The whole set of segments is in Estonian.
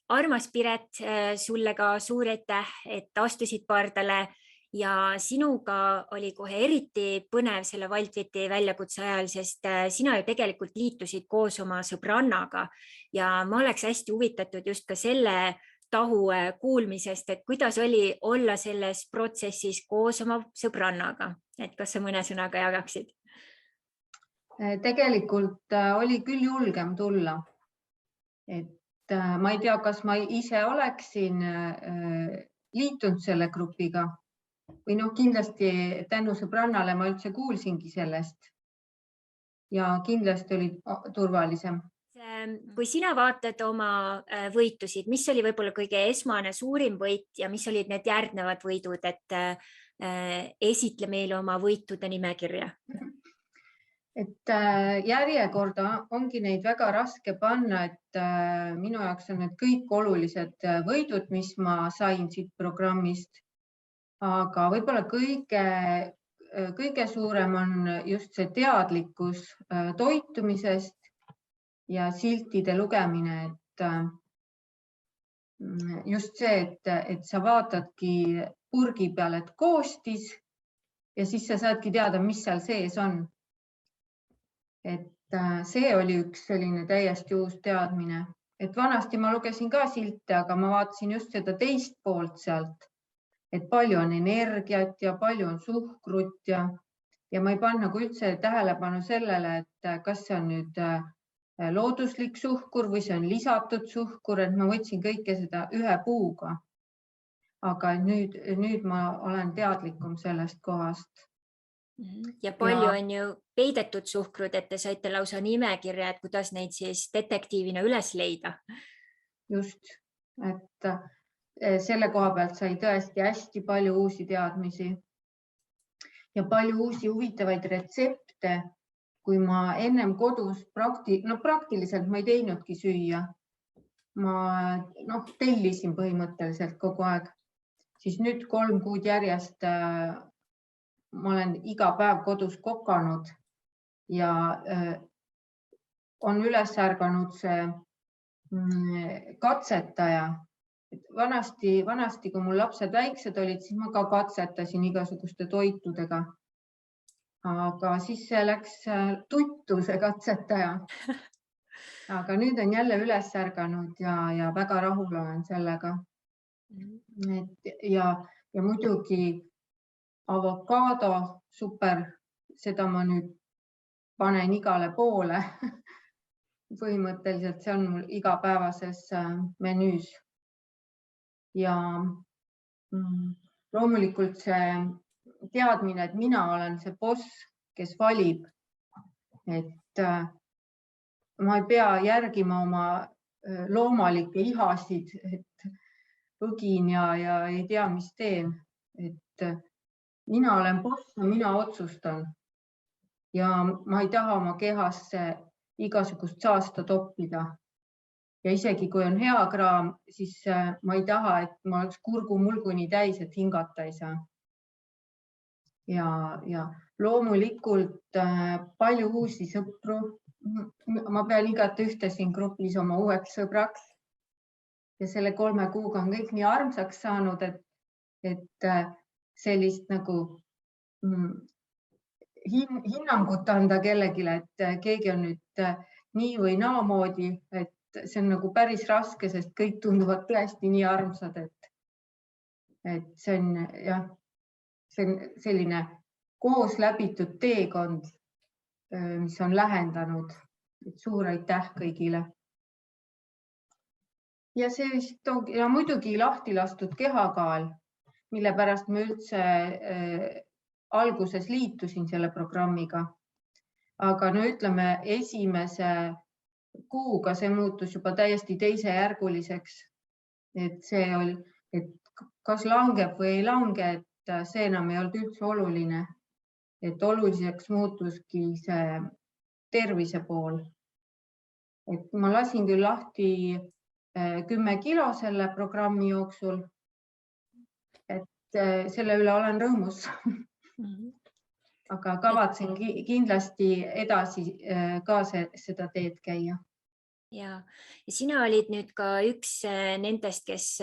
armas Piret, sulle ka suur aitäh, et astusid pardale ja sinuga oli kohe eriti põnev selle Wildfiti väljakutse ajal, sest sina ju tegelikult liitusid koos oma sõbrannaga ja ma oleks hästi huvitatud just ka selle tahu kuulmisest, et kuidas oli olla selles protsessis koos oma sõbrannaga, et kas sa mõne sõnaga jagaksid? Tegelikult oli küll julgem tulla, et ma ei tea, kas ma ise oleksin liitunud selle grupiga või kindlasti tänu sõbrannale ma üldse kuulsingi sellest ja kindlasti oli turvalisem. Kui sina vaatad oma võitusid, mis oli võib-olla kõige esmane suurim võit ja mis olid need järgnevad võidud, et esitle meile oma võitude nimekirja? Et järjekorda ongi neid väga raske panna, et minu jaoks on need kõik olulised võidud, mis ma sain siit programmist. Aga võib-olla kõige suurem on just see teadlikkus toitumisest ja siltide lugemine, et just see, et sa vaatadki purgi peal, et koostis ja siis sa saadki teada, mis seal sees on. Et see oli üks selline täiesti uus teadmine, et vanasti ma lugesin ka silte, aga ma vaatasin just seda teist poolt sealt, et palju on energiat ja palju on suhkrut ja ma ei pannud üldse tähelepanu sellele, et kas see on nüüd looduslik suhkur või see on lisatud suhkur, et ma võtsin kõike seda ühe puuga. Aga nüüd ma olen teadlikum sellest kohast. Ja palju on ju peidetud suhkrud, et te saite lausa nimekirja, et kuidas neid siis detektiivina üles leida. Just, et selle koha pealt sai tõesti hästi palju uusi teadmisi ja palju uusi huvitavaid retsepte, kui ma ennem kodus praktiliselt ma ei teinudki süüa. Ma tellisin põhimõtteliselt kogu aeg. Siis nüüd 3 kuud järjest ma olen iga päev kodus kokanud ja on üles ärganud see katsetaja. Vanasti, kui mul lapsed väiksed olid, siis ma ka katsetasin igasuguste toitudega. Aga siis see läks tuttu see katsetaja. Aga nüüd on jälle üles ärganud ja väga rahul olen sellega. Ja muidugi avokaado, super, seda ma nüüd panen igale poole. Põhimõtteliselt see on mul igapäevases menüüs. Ja loomulikult see teadmine, et mina olen see boss, kes valib, et ma ei pea järgima oma loomalikke ihasid, et õgin ja ei tea, mis teen. Et mina olen boss ja mina otsustan ja ma ei taha oma kehasse igasugust saasta toppida. Ja isegi kui on hea kraam, siis ma ei taha, et ma oleks kurgu-mulguni täis, et hingata ei saa. Ja loomulikult palju uusi sõpru. Ma pean igat ühte siin grupis oma uueks sõbraks. Ja selle 3 kuuga on kõik nii armsaks saanud, et sellist nagu hinnangut anda kellegile, et keegi on nüüd nii või naamoodi, et see on nagu päris raske, sest kõik tunduvad tõesti nii armsad, et see on selline koos läbitud teekond, mis on lähendanud. Suur aitäh kõigile. Ja see vist on muidugi lahti lastud kehakaal, mille pärast ma üldse alguses liitusin selle programmiga. Aga ütleme, esimese kuuga see muutus juba täiesti teisejärguliseks. Et see oli, et kas langeb või ei lange, et see enam ei olnud üldse oluline. Et oluliseks muutuski see tervise pool. Et ma lasin küll lahti 10 kilo selle programmi jooksul. Et selle üle olen rõõmus. Aga kavatsen kindlasti edasi ka seda teed käia. ja sina olid nüüd ka üks nendest, kes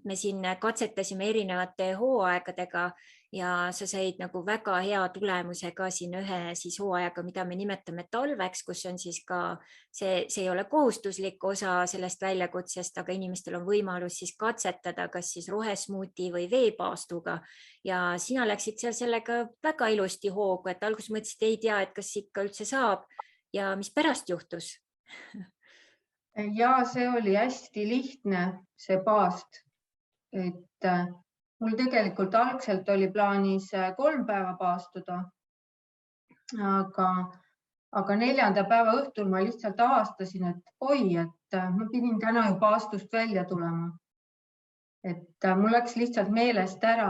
me siin katsetasime erinevate hooaegadega ja sa said nagu väga hea tulemuse ka siin ühe siis hooajaga, mida me nimetame talveks, kus on siis ka see ei ole kohustuslik osa sellest väljakutsest, aga inimestel on võimalus siis katsetada kas siis rohesmuuti või veepaastuga ja sina läksid seal sellega väga ilusti hoogu, et alguses mõtlesid, ei tea, et kas ikka üldse saab ja mis pärast juhtus? Ja see oli hästi lihtne, see paast, et mul tegelikult algselt oli plaanis 3 päeva paastuda, aga 4. päeva õhtul ma lihtsalt avastasin, et oi, et ma pidin täna ju paastust välja tulema. Et mul läks lihtsalt meelest ära,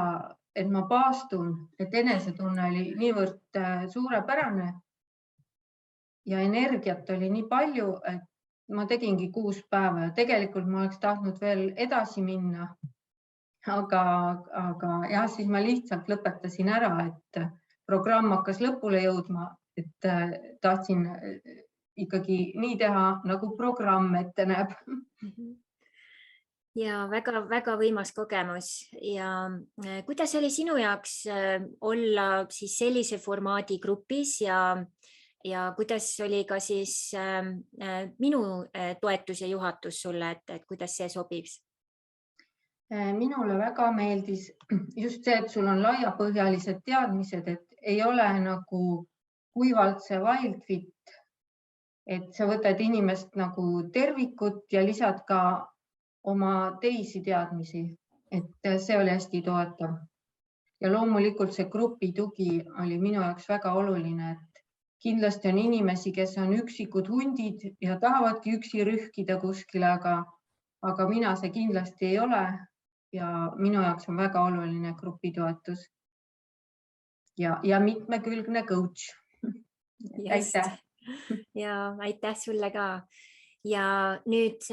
et ma paastun, et enesetunne oli niivõrd suurepärane ja energiat oli nii palju, et ma tegingi 6 päeva ja tegelikult ma oleks tahtnud veel edasi minna. Aga jah, siis ma lihtsalt lõpetasin ära, et programm hakkas lõpule jõudma, et tahtsin ikkagi nii teha, nagu programm ette näeb. Ja väga võimas kogemus ja kuidas oli sinu jaoks olla siis sellise formaadi grupis ja kuidas oli ka siis minu toetus ja juhatus sulle, et kuidas see sobib? Minule väga meeldis just see, et sul on laiapõhjalised teadmised, et ei ole nagu kuivalt see WildFit, et sa võtad inimest nagu tervikut ja lisad ka oma teisi teadmisi, et see oli hästi toetav. Ja loomulikult see grupi tugi oli minu jaoks väga oluline, et kindlasti on inimesi, kes on üksikud hundid ja tahavadki üksi rühkida kuskile, aga mina see kindlasti ei ole ja minu jaoks on väga oluline grupitoetus ja mitmekülgne coach. Aitäh! Ja aitäh sulle ka! Ja nüüd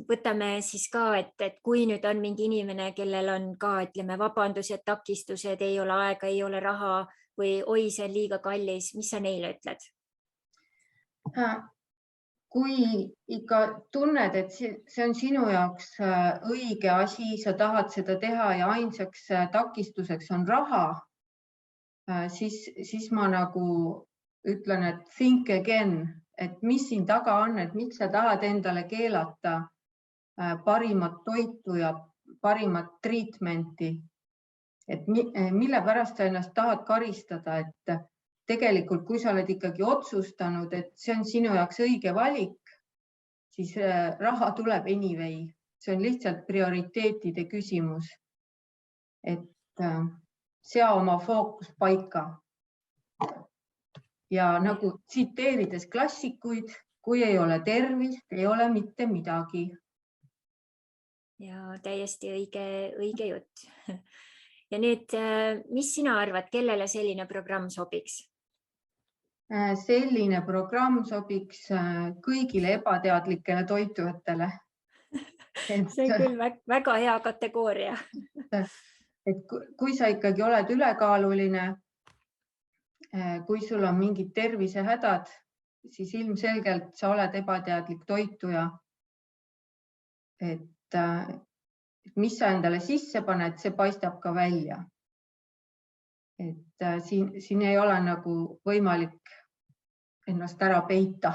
võtame siis ka, et kui nüüd on mingi inimene, kellel on ka, ütleme, vabandused, takistused, ei ole aega, ei ole raha või oi, see on liiga kallis, mis sa neile ütled? Kui ikka tunned, et see on sinu jaoks õige asi, sa tahad seda teha ja ainsaks takistuseks on raha, siis ma nagu ütlen, et think again, et mis siin taga on, et miks sa tahad endale keelata parimat toitu ja parimat treatmenti, et mille pärast sa ennast tahad karistada, et tegelikult, kui sa oled ikkagi otsustanud, et see on sinu jaoks õige valik, siis raha tuleb anyway. See on lihtsalt prioriteetide küsimus, et sea oma fookus paika. Ja nagu tsiteerides klassikuid, kui ei ole tervist, ei ole mitte midagi. Ja täiesti õige jutt. Ja nüüd, mis sina arvad, kellele selline programm sobiks? Selline programm sobiks kõigile ebateadlikele toitujatele. See on küll väga hea kategooria. Et kui sa ikkagi oled ülekaaluline, kui sul on mingid tervisehädad, siis ilmselgelt sa oled ebateadlik toituja. Et mis sa endale sisse paned, see paistab ka välja. Et siin ei ole nagu võimalik ennast ära peita.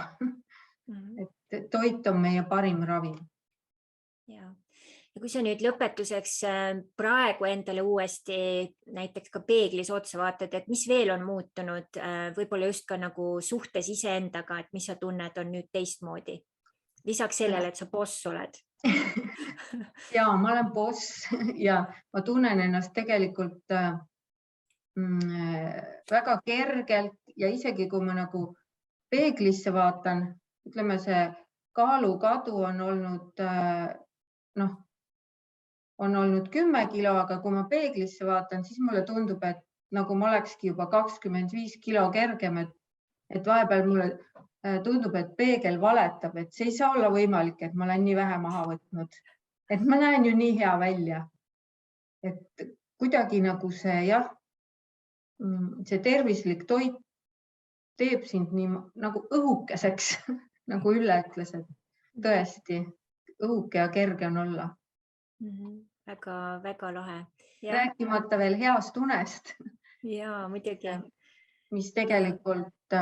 Et toit on meie parim ravim. Ja kui sa nüüd lõpetuseks praegu endale uuesti näiteks ka peeglis otsa vaatad, et mis veel on muutunud, võib-olla just ka nagu suhtes iseendaga, et mis sa tunned on nüüd teistmoodi? Lisaks sellele, et sa boss oled. Ja, ma olen boss ja ma tunnen ennast tegelikult väga kergelt ja isegi kui ma nagu peeglisse vaatan, ütleme see kaalukadu on olnud 10 kilo, aga kui ma peeglisse vaatan, siis mulle tundub, et nagu ma olekski juba 25 kilo kergem, et vahepeal mulle tundub, et peegel valetab, et see ei saa olla võimalik, et ma olen nii vähe maha võtnud. Et ma näen ju nii hea välja. Et kuidagi nagu see tervislik toit teeb sind nii nagu õhukeseks, nagu Ülle ütles, tõesti õhuke ja kerge on olla. Väga-väga lahe. Rääkimata veel heast unest. Ja muidugi. Mis tegelikult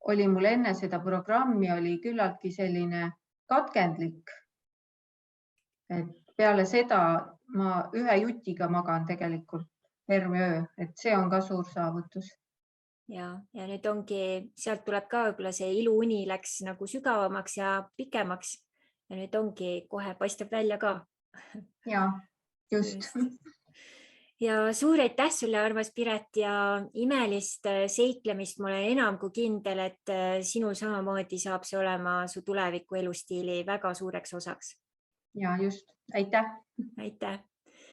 oli mul enne seda programmi oli küllaltki selline katkendlik. Et peale seda ma ühe jutiga magan tegelikult terve öö, et see on ka suur saavutus. Ja nüüd ongi, sealt tuleb ka võib-olla see iluuni läks nagu sügavamaks ja pikemaks ja nüüd ongi kohe paistab välja ka. Ja, just. Ja suur aitäh sulle, armas Piret, ja imelist seiklemist. Ma olen enam kui kindel, et sinul samamoodi saab see olema su tuleviku elustiili väga suureks osaks. Ja just, aitäh. Aitäh.